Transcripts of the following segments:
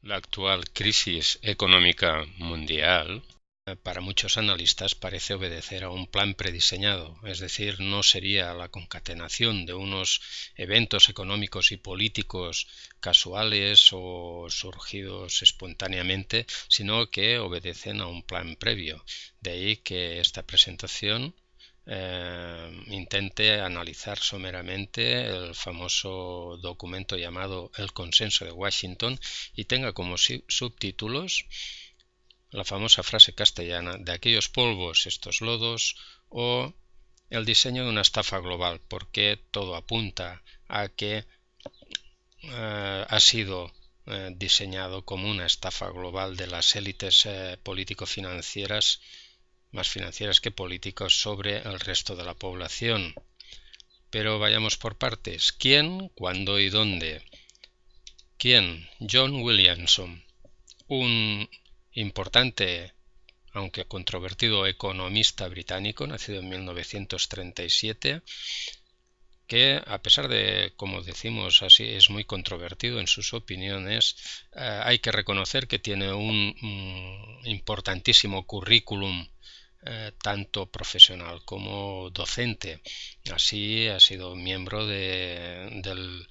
La actual crisis económica mundial, para muchos analistas, parece obedecer a un plan prediseñado, es decir, no sería la concatenación de unos eventos económicos y políticos casuales o surgidos espontáneamente, sino que obedecen a un plan previo. De ahí que esta presentación intente analizar someramente el famoso documento llamado el Consenso de Washington y tenga como subtítulos la famosa frase castellana de aquellos polvos, estos lodos, o el diseño de una estafa global, porque todo apunta a que ha sido diseñado como una estafa global de las élites político-financieras, más financieras que políticas, sobre el resto de la población. Pero vayamos por partes. ¿Quién, cuándo y dónde? ¿Quién? John Williamson, un importante, aunque controvertido, economista británico, nacido en 1937, que a pesar de, como decimos así, es muy controvertido en sus opiniones, hay que reconocer que tiene un importantísimo currículum tanto profesional como docente. Así ha sido miembro del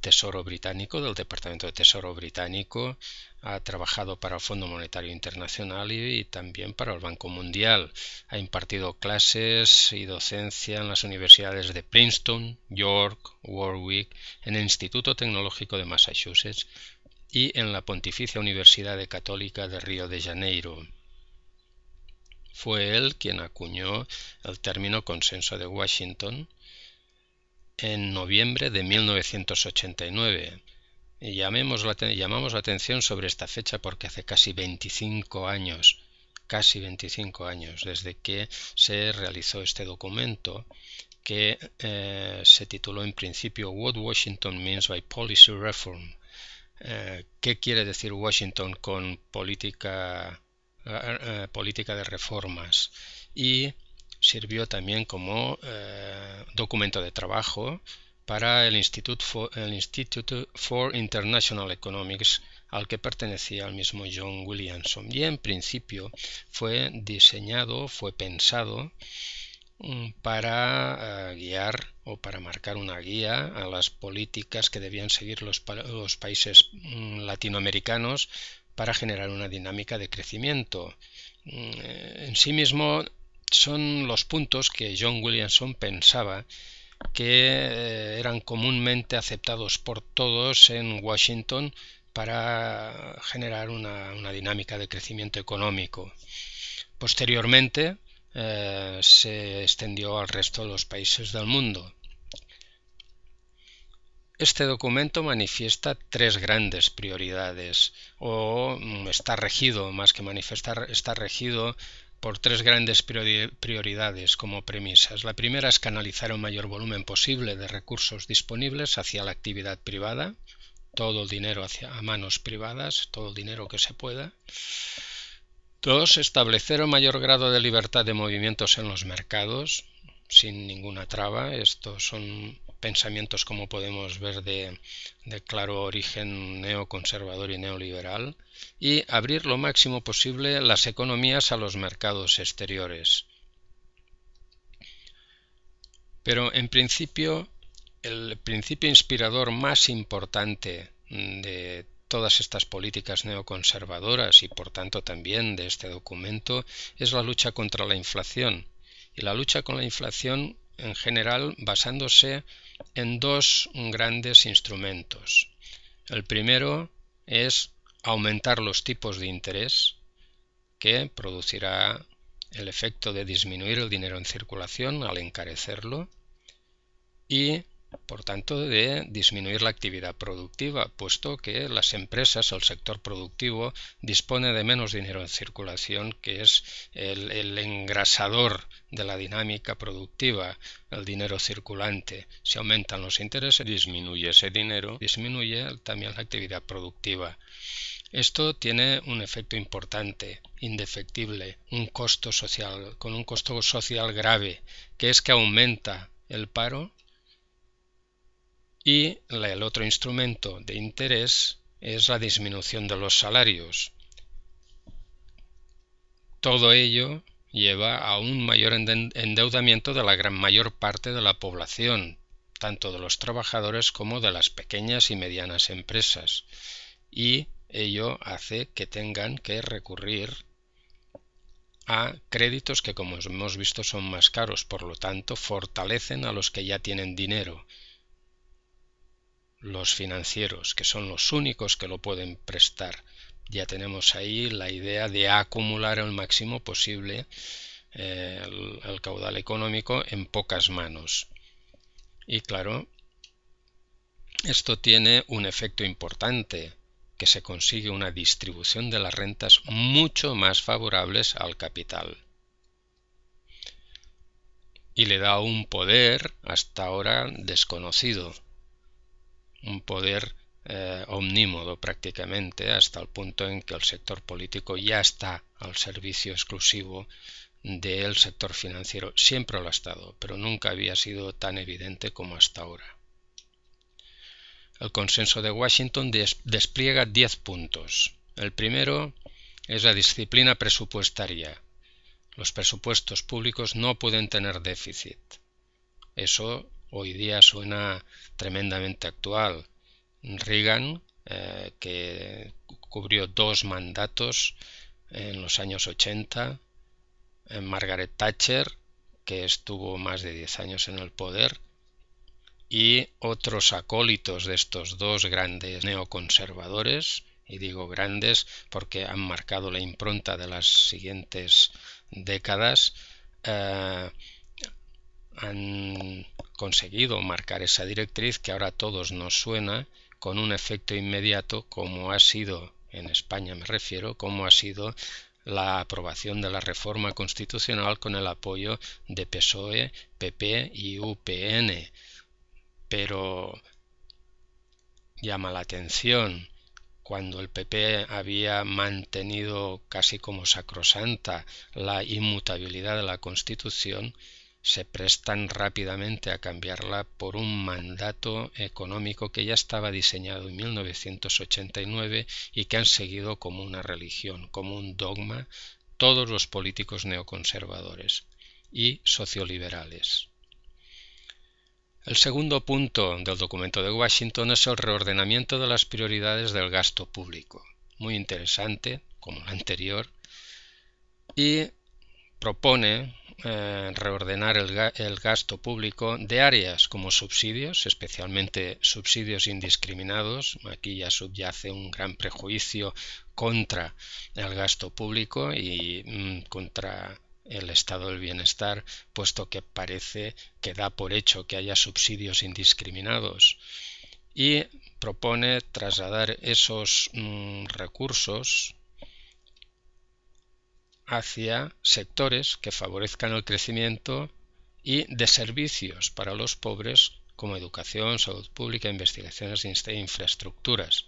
Tesoro británico, del Departamento de Tesoro británico, ha trabajado para el Fondo Monetario Internacional y también para el Banco Mundial. Ha impartido clases y docencia en las universidades de Princeton, York, Warwick, en el Instituto Tecnológico de Massachusetts y en la Pontificia Universidad Católica de Río de Janeiro. Fue él quien acuñó el término Consenso de Washington en noviembre de 1989. Y llamamos la atención sobre esta fecha porque hace casi 25 años desde que se realizó este documento, que se tituló en principio What Washington Means by Policy Reform. ¿Qué quiere decir Washington con política de reformas? Y sirvió también como documento de trabajo para el Institute for International Economics, al que pertenecía el mismo John Williamson. Y en principio fue diseñado, fue pensado para guiar o para marcar una guía a las políticas que debían seguir los países latinoamericanos para generar una dinámica de crecimiento. En sí mismo son los puntos que John Williamson pensaba que eran comúnmente aceptados por todos en Washington para generar una dinámica de crecimiento económico. Posteriormente se extendió al resto de los países del mundo. Este documento manifiesta tres grandes prioridades, o está regido, más que manifestar, está regido por tres grandes prioridades como premisas. La primera es canalizar el mayor volumen posible de recursos disponibles hacia la actividad privada, todo el dinero a manos privadas, todo el dinero que se pueda. Dos, establecer el mayor grado de libertad de movimientos en los mercados, sin ninguna traba. Estos son pensamientos, como podemos ver, de claro origen neoconservador y neoliberal. Y abrir lo máximo posible las economías a los mercados exteriores. Pero en principio, el principio inspirador más importante de todas estas políticas neoconservadoras y por tanto también de este documento es la lucha contra la inflación. Y la lucha con la inflación en general basándose en dos grandes instrumentos. El primero es aumentar los tipos de interés, que producirá el efecto de disminuir el dinero en circulación al encarecerlo y por tanto de disminuir la actividad productiva, puesto que las empresas, el sector productivo, dispone de menos dinero en circulación, que es el engrasador de la dinámica productiva, el dinero circulante. Si aumentan los intereses, disminuye ese dinero, disminuye también la actividad productiva. Esto tiene un efecto importante, indefectible, con un costo social grave, que es que aumenta el paro. Y el otro instrumento de interés es la disminución de los salarios. Todo ello lleva a un mayor endeudamiento de la gran mayor parte de la población, tanto de los trabajadores como de las pequeñas y medianas empresas, y ello hace que tengan que recurrir a créditos que, como hemos visto, son más caros, por lo tanto fortalecen a los que ya tienen dinero, los financieros, que son los únicos que lo pueden prestar. Ya tenemos ahí la idea de acumular el máximo posible el caudal económico en pocas manos. Y claro, esto tiene un efecto importante, que se consigue una distribución de las rentas mucho más favorables al capital. Y le da un poder hasta ahora desconocido, un poder omnímodo prácticamente, hasta el punto en que el sector político ya está al servicio exclusivo del sector financiero. Siempre lo ha estado, pero nunca había sido tan evidente como hasta ahora. El consenso de Washington despliega 10 puntos. El primero es la disciplina presupuestaria. Los presupuestos públicos no pueden tener déficit. Eso hoy día suena tremendamente actual. Reagan, que cubrió 2 mandatos en los años 80, Margaret Thatcher, que estuvo más de 10 años en el poder, y otros acólitos de estos dos grandes neoconservadores, y digo grandes porque han marcado la impronta de las siguientes décadas, han conseguido marcar esa directriz que ahora a todos nos suena, con un efecto inmediato, como ha sido, en España me refiero, como ha sido la aprobación de la reforma constitucional con el apoyo de PSOE, PP y UPN. Pero llama la atención, cuando el PP había mantenido casi como sacrosanta la inmutabilidad de la Constitución, se prestan rápidamente a cambiarla por un mandato económico que ya estaba diseñado en 1989 y que han seguido como una religión, como un dogma, todos los políticos neoconservadores y socioliberales. El segundo punto del documento de Washington es el reordenamiento de las prioridades del gasto público. Muy interesante, como el anterior, y propone reordenar el gasto público de áreas como subsidios, especialmente subsidios indiscriminados. Aquí ya subyace un gran prejuicio contra el gasto público y contra el estado del bienestar, puesto que parece que da por hecho que haya subsidios indiscriminados, y propone trasladar esos recursos hacia sectores que favorezcan el crecimiento y de servicios para los pobres, como educación, salud pública, investigaciones e infraestructuras.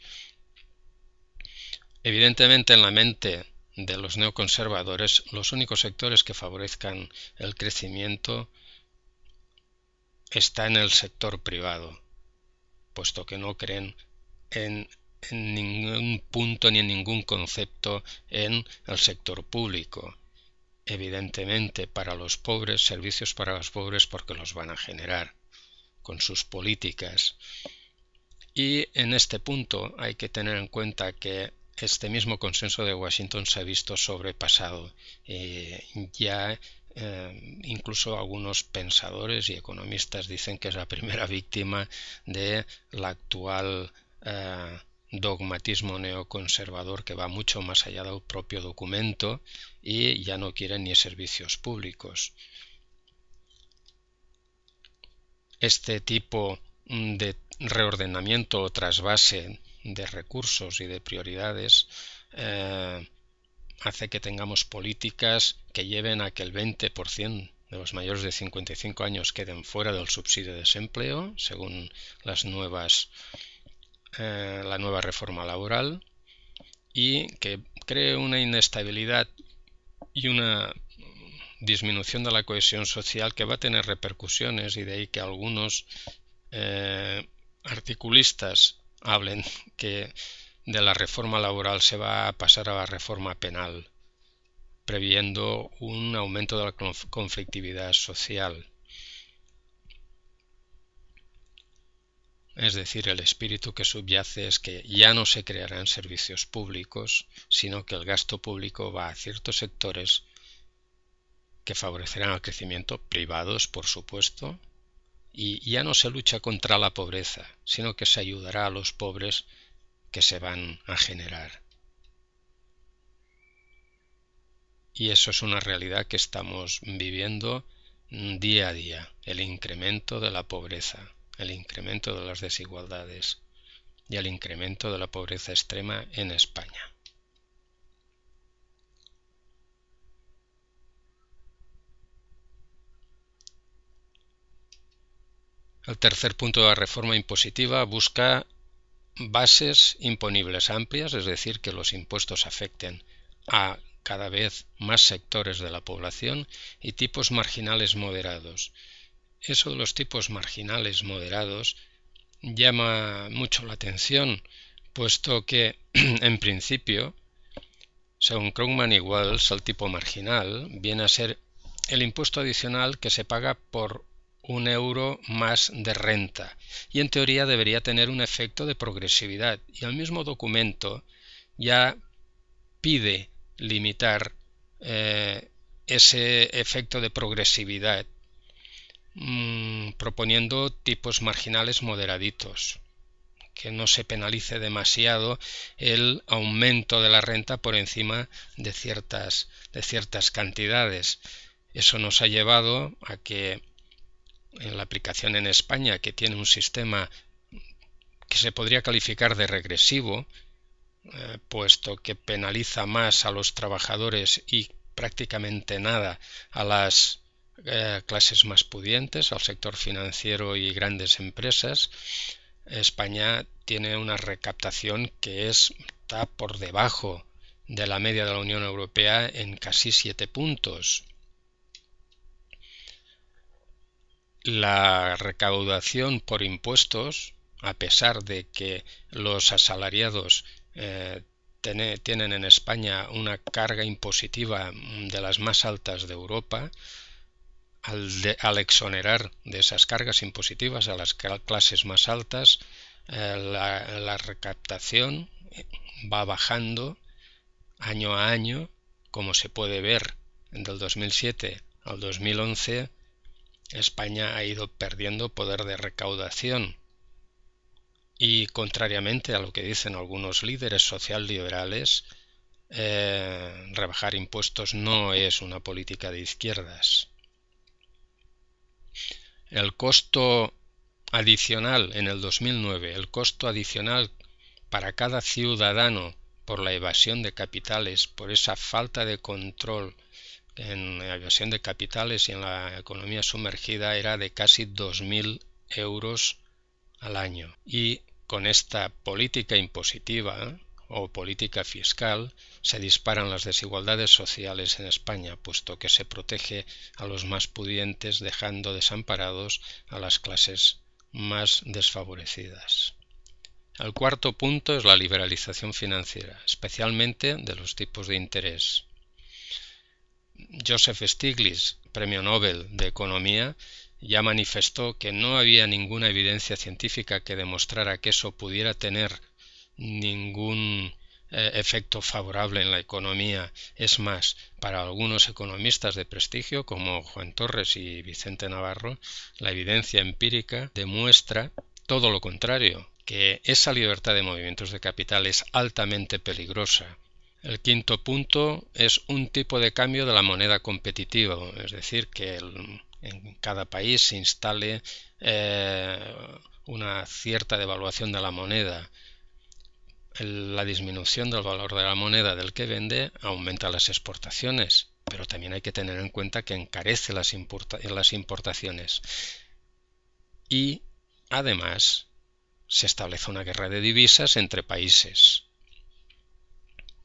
Evidentemente, en la mente de los neoconservadores, los únicos sectores que favorezcan el crecimiento está en el sector privado, puesto que no creen en ningún punto ni en ningún concepto en el sector público. Evidentemente, para los pobres, servicios para los pobres, porque los van a generar con sus políticas. Y en este punto hay que tener en cuenta que este mismo consenso de Washington se ha visto sobrepasado. Incluso algunos pensadores y economistas dicen que es la primera víctima de la actual dogmatismo neoconservador, que va mucho más allá del propio documento y ya no quiere ni servicios públicos. Este tipo de reordenamiento o trasvase de recursos y de prioridades hace que tengamos políticas que lleven a que el 20% de los mayores de 55 años queden fuera del subsidio de desempleo, según la nueva reforma laboral, y que cree una inestabilidad y una disminución de la cohesión social que va a tener repercusiones, y de ahí que algunos articulistas hablen que de la reforma laboral se va a pasar a la reforma penal, previendo un aumento de la conflictividad social. Es decir, el espíritu que subyace es que ya no se crearán servicios públicos, sino que el gasto público va a ciertos sectores que favorecerán el crecimiento, privados, por supuesto, y ya no se lucha contra la pobreza, sino que se ayudará a los pobres que se van a generar. Y eso es una realidad que estamos viviendo día a día, el incremento de la pobreza, el incremento de las desigualdades y el incremento de la pobreza extrema en España. El tercer punto de la reforma impositiva busca bases imponibles amplias, es decir, que los impuestos afecten a cada vez más sectores de la población, y tipos marginales moderados. Eso de los tipos marginales moderados llama mucho la atención, puesto que, en principio, según Krugman y Wells, el tipo marginal viene a ser el impuesto adicional que se paga por €1 más de renta, y en teoría debería tener un efecto de progresividad, y el mismo documento ya pide limitar ese efecto de progresividad, proponiendo tipos marginales moderaditos, que no se penalice demasiado el aumento de la renta por encima de ciertas cantidades. Eso nos ha llevado a que en la aplicación en España, que tiene un sistema que se podría calificar de regresivo, puesto que penaliza más a los trabajadores y prácticamente nada a las clases más pudientes, al sector financiero y grandes empresas, España tiene una recaptación que está por debajo de la media de la Unión Europea en casi 7 puntos. La recaudación por impuestos, a pesar de que los asalariados tienen en España una carga impositiva de las más altas de Europa, al exonerar de esas cargas impositivas a las clases más altas, la recaptación va bajando año a año, como se puede ver del 2007 al 2011. España ha ido perdiendo poder de recaudación, y contrariamente a lo que dicen algunos líderes socialliberales, rebajar impuestos no es una política de izquierdas. El costo adicional en el 2009, el costo adicional para cada ciudadano por la evasión de capitales, por esa falta de control en la evasión de capitales y en la economía sumergida, era de casi 2.000 euros al año. Y con esta política impositiva o política fiscal se disparan las desigualdades sociales en España, puesto que se protege a los más pudientes, dejando desamparados a las clases más desfavorecidas. El cuarto punto es la liberalización financiera, especialmente de los tipos de interés. Joseph Stiglitz, premio Nobel de Economía, ya manifestó que no había ninguna evidencia científica que demostrara que eso pudiera tener ningún efecto favorable en la economía. Es más, para algunos economistas de prestigio como Juan Torres y Vicente Navarro, la evidencia empírica demuestra todo lo contrario, que esa libertad de movimientos de capital es altamente peligrosa. El quinto punto es un tipo de cambio de la moneda competitiva, es decir, que en cada país se instale una cierta devaluación de la moneda. La disminución del valor de la moneda del que vende aumenta las exportaciones, pero también hay que tener en cuenta que encarece las importaciones. Y además se establece una guerra de divisas entre países.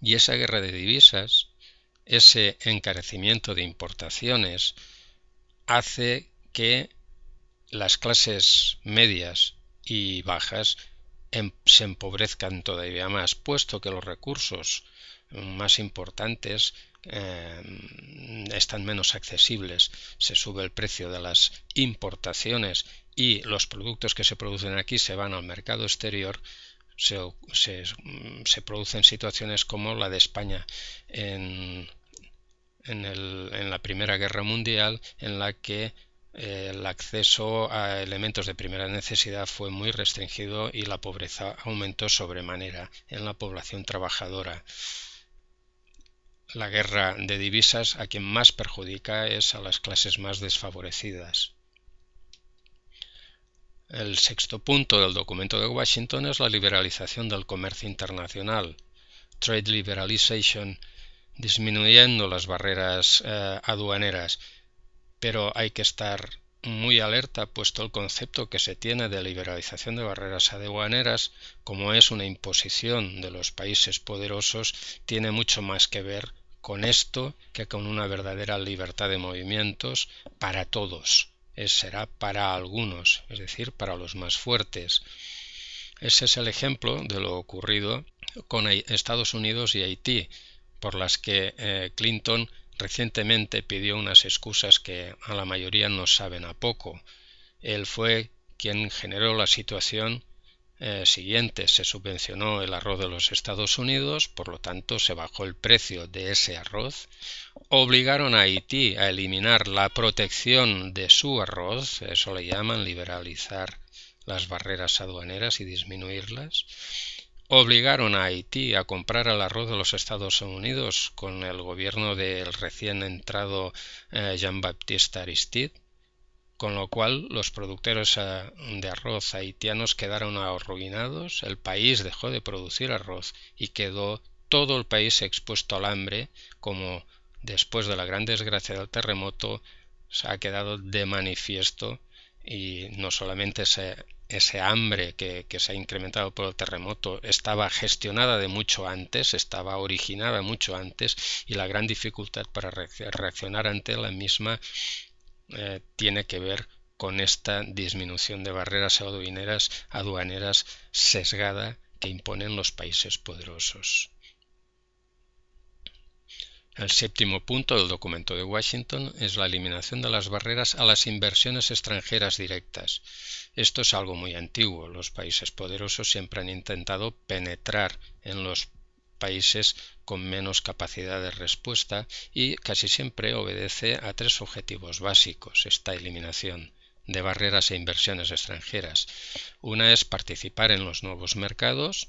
Y esa guerra de divisas, ese encarecimiento de importaciones, hace que las clases medias y bajas se empobrezcan todavía más, puesto que los recursos más importantes están menos accesibles, se sube el precio de las importaciones y los productos que se producen aquí se van al mercado exterior. Se producen situaciones como la de España en la Primera Guerra Mundial, en la que el acceso a elementos de primera necesidad fue muy restringido y la pobreza aumentó sobremanera en la población trabajadora. La guerra de divisas a quien más perjudica es a las clases más desfavorecidas. El sexto punto del documento de Washington es la liberalización del comercio internacional, Trade Liberalization, disminuyendo las barreras aduaneras, pero hay que estar muy alerta, puesto el concepto que se tiene de liberalización de barreras aduaneras, como es una imposición de los países poderosos, tiene mucho más que ver con esto que con una verdadera libertad de movimientos para todos. Será para algunos, es decir, para los más fuertes. Ese es el ejemplo de lo ocurrido con Estados Unidos y Haití, por las que Clinton recientemente pidió unas excusas que a la mayoría nos saben a poco. Él fue quien generó la situación siguiente. Se subvencionó el arroz de los Estados Unidos, por lo tanto se bajó el precio de ese arroz. Obligaron a Haití a eliminar la protección de su arroz, eso le llaman liberalizar las barreras aduaneras y disminuirlas. Obligaron a Haití a comprar el arroz de los Estados Unidos con el gobierno del recién entrado Jean-Baptiste Aristide, con lo cual los productores de arroz haitianos quedaron arruinados, el país dejó de producir arroz y quedó todo el país expuesto al hambre, como después de la gran desgracia del terremoto se ha quedado de manifiesto. Y no solamente ese hambre que se ha incrementado por el terremoto estaba gestionada de mucho antes, estaba originada mucho antes, y la gran dificultad para reaccionar ante la misma tiene que ver con esta disminución de barreras aduaneras sesgada que imponen los países poderosos. El séptimo punto del documento de Washington es la eliminación de las barreras a las inversiones extranjeras directas. Esto es algo muy antiguo. Los países poderosos siempre han intentado penetrar en los países con menos capacidad de respuesta y casi siempre obedece a tres objetivos básicos esta eliminación de barreras e inversiones extranjeras. Una es participar en los nuevos mercados,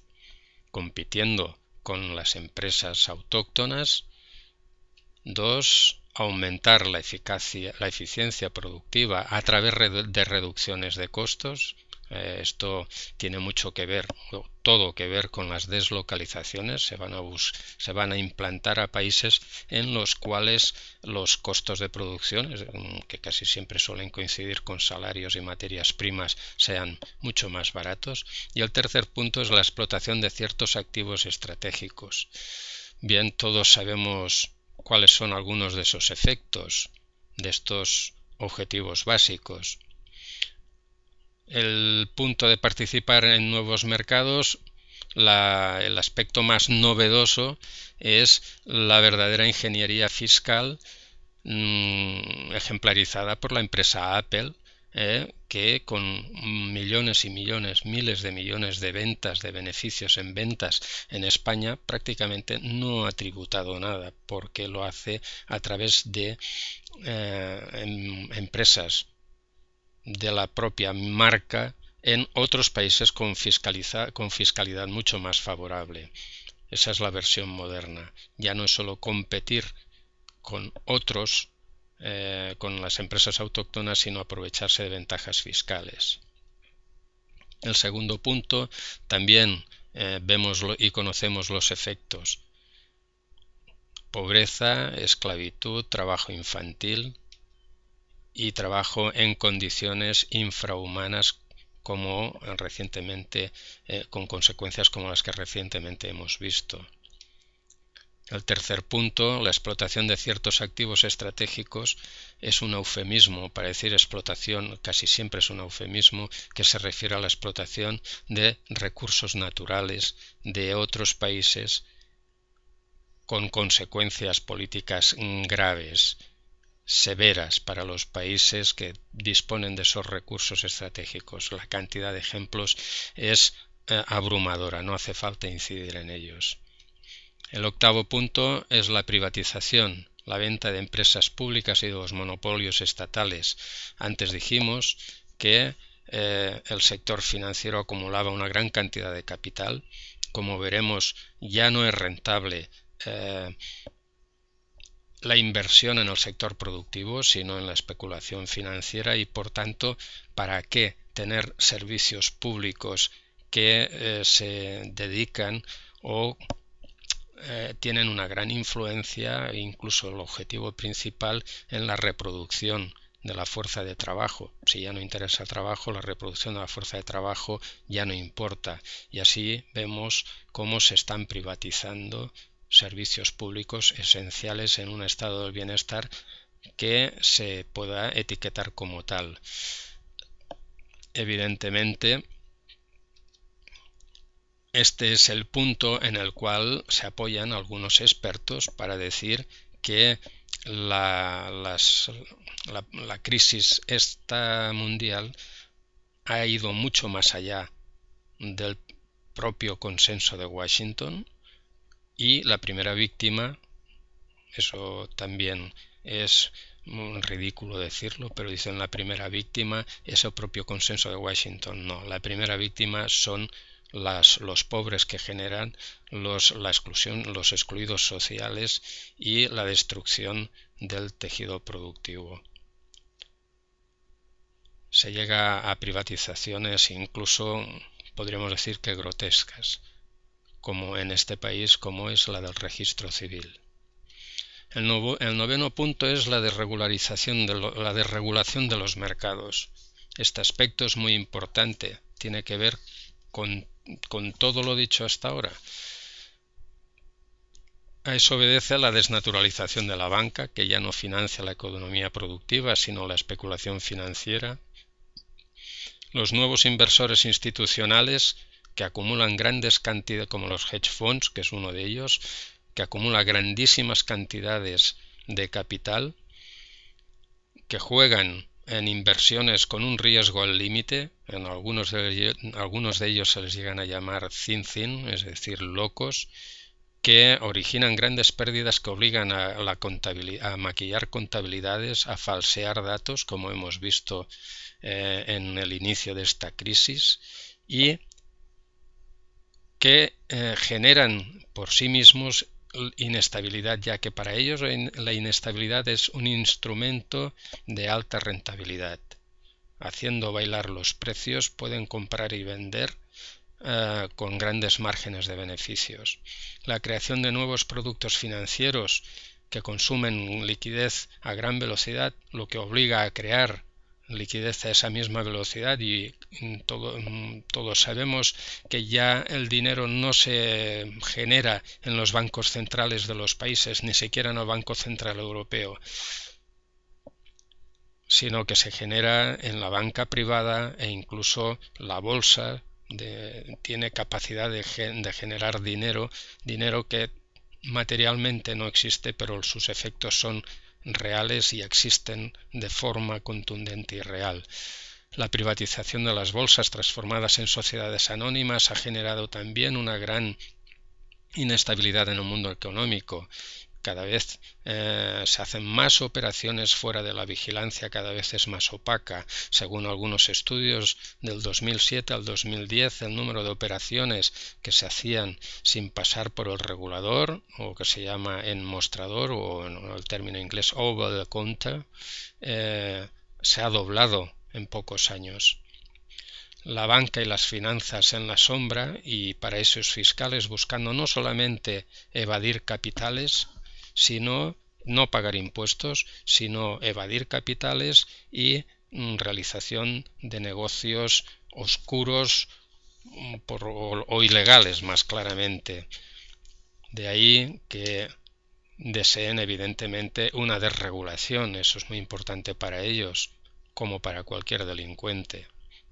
compitiendo con las empresas autóctonas. 2. Aumentar la eficiencia productiva a través de reducciones de costos. Esto tiene mucho que ver, todo que ver con las deslocalizaciones. Se van a implantar a países en los cuales los costos de producción, que casi siempre suelen coincidir con salarios y materias primas, sean mucho más baratos. Y el tercer punto es la explotación de ciertos activos estratégicos. Bien, todos sabemos cuáles son algunos de esos efectos, de estos objetivos básicos. El punto de participar en nuevos mercados, el aspecto más novedoso es la verdadera ingeniería fiscal ejemplarizada por la empresa Apple, que con millones y millones, miles de millones de ventas, de beneficios en ventas en España, prácticamente no ha tributado nada, porque lo hace a través de empresas de la propia marca en otros países con fiscalidad mucho más favorable. Esa es la versión moderna. Ya no es solo competir con otros, con las empresas autóctonas, sino aprovecharse de ventajas fiscales. El segundo punto, también vemos y conocemos los efectos: pobreza, esclavitud, trabajo infantil y trabajo en condiciones infrahumanas, como recientemente, con consecuencias como las que recientemente hemos visto. El tercer punto, la explotación de ciertos activos estratégicos, es un eufemismo para decir explotación, casi siempre es un eufemismo que se refiere a la explotación de recursos naturales de otros países con consecuencias políticas graves, severas para los países que disponen de esos recursos estratégicos. La cantidad de ejemplos es abrumadora, no hace falta incidir en ellos. El octavo punto es la privatización, la venta de empresas públicas y de los monopolios estatales. Antes dijimos que el sector financiero acumulaba una gran cantidad de capital. Como veremos, ya no es rentable la inversión en el sector productivo, sino en la especulación financiera y, por tanto, ¿para qué tener servicios públicos que se dedican o tienen una gran influencia e incluso el objetivo principal en la reproducción de la fuerza de trabajo? Si ya no interesa el trabajo, la reproducción de la fuerza de trabajo ya no importa, y así vemos cómo se están privatizando servicios públicos esenciales en un estado del bienestar que se pueda etiquetar como tal. Evidentemente, este es el punto en el cual se apoyan algunos expertos para decir que la crisis esta mundial ha ido mucho más allá del propio consenso de Washington, y la primera víctima, eso también es ridículo decirlo, pero dicen la primera víctima es el propio consenso de Washington. No, la primera víctima son los pobres que generan la exclusión, los excluidos sociales y la destrucción del tejido productivo. Se llega a privatizaciones incluso, podríamos decir que grotescas, como en este país, como es la del registro civil. El noveno punto es la desregulación de los mercados. Este aspecto es muy importante, tiene que ver con todo lo dicho hasta ahora. A eso obedece la desnaturalización de la banca, que ya no financia la economía productiva, sino la especulación financiera. Los nuevos inversores institucionales que acumulan grandes cantidades, como los hedge funds, que es uno de ellos, que acumula grandísimas cantidades de capital, que juegan en inversiones con un riesgo al límite. En algunos de ellos se les llegan a llamar thin, es decir, locos, que originan grandes pérdidas que obligan a maquillar contabilidades, a falsear datos, como hemos visto en el inicio de esta crisis, y que generan por sí mismos inestabilidad, ya que para ellos la inestabilidad es un instrumento de alta rentabilidad. Haciendo bailar los precios pueden comprar y vender con grandes márgenes de beneficios. La creación de nuevos productos financieros que consumen liquidez a gran velocidad, lo que obliga a crear liquidez a esa misma velocidad, y todos sabemos que ya el dinero no se genera en los bancos centrales de los países, ni siquiera en el Banco Central Europeo, sino que se genera en la banca privada, e incluso la bolsa tiene capacidad de generar dinero que materialmente no existe, pero sus efectos son reales y existen de forma contundente y real. La privatización de las bolsas transformadas en sociedades anónimas ha generado también una gran inestabilidad en el mundo económico. Cada vez se hacen más operaciones fuera de la vigilancia, cada vez es más opaca. Según algunos estudios, del 2007 al 2010, el número de operaciones que se hacían sin pasar por el regulador, o que se llama en mostrador, o en el término inglés over the counter, se ha doblado en pocos años. La banca y las finanzas en la sombra y paraísos fiscales, buscando no solamente evadir capitales, sino no pagar impuestos, sino evadir capitales y realización de negocios oscuros o ilegales, más claramente. De ahí que deseen evidentemente una desregulación. Eso es muy importante para ellos, como para cualquier delincuente,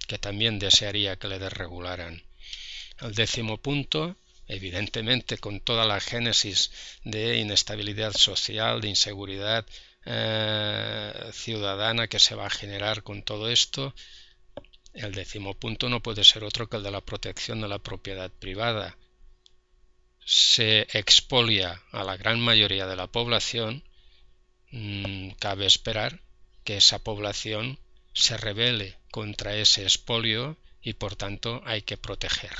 que también desearía que le desregularan. El 10º punto, evidentemente con toda la génesis de inestabilidad social, de inseguridad ciudadana que se va a generar con todo esto, el 10º punto no puede ser otro que el de la protección de la propiedad privada. Se expolia a la gran mayoría de la población, cabe esperar que esa población se rebele contra ese expolio y por tanto hay que proteger.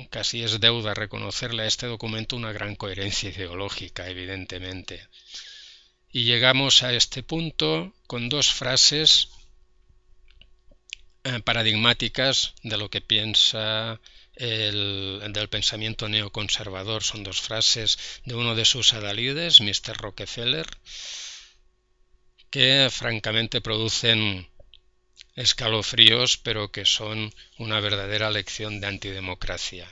Casi es deuda reconocerle a este documento una gran coherencia ideológica, evidentemente. Y llegamos a este punto con dos frases paradigmáticas de lo que piensa del pensamiento neoconservador. Son dos frases de uno de sus adalides, Mr. Rockefeller, que francamente producen escalofríos, pero que son una verdadera lección de antidemocracia.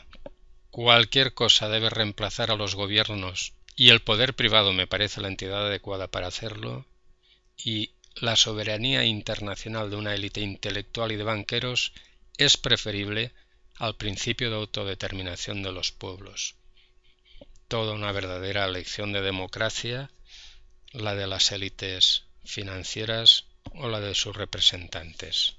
Cualquier cosa debe reemplazar a los gobiernos y el poder privado me parece la entidad adecuada para hacerlo, y la soberanía internacional de una élite intelectual y de banqueros es preferible al principio de autodeterminación de los pueblos. Toda una verdadera lección de democracia, la de las élites financieras o la de sus representantes.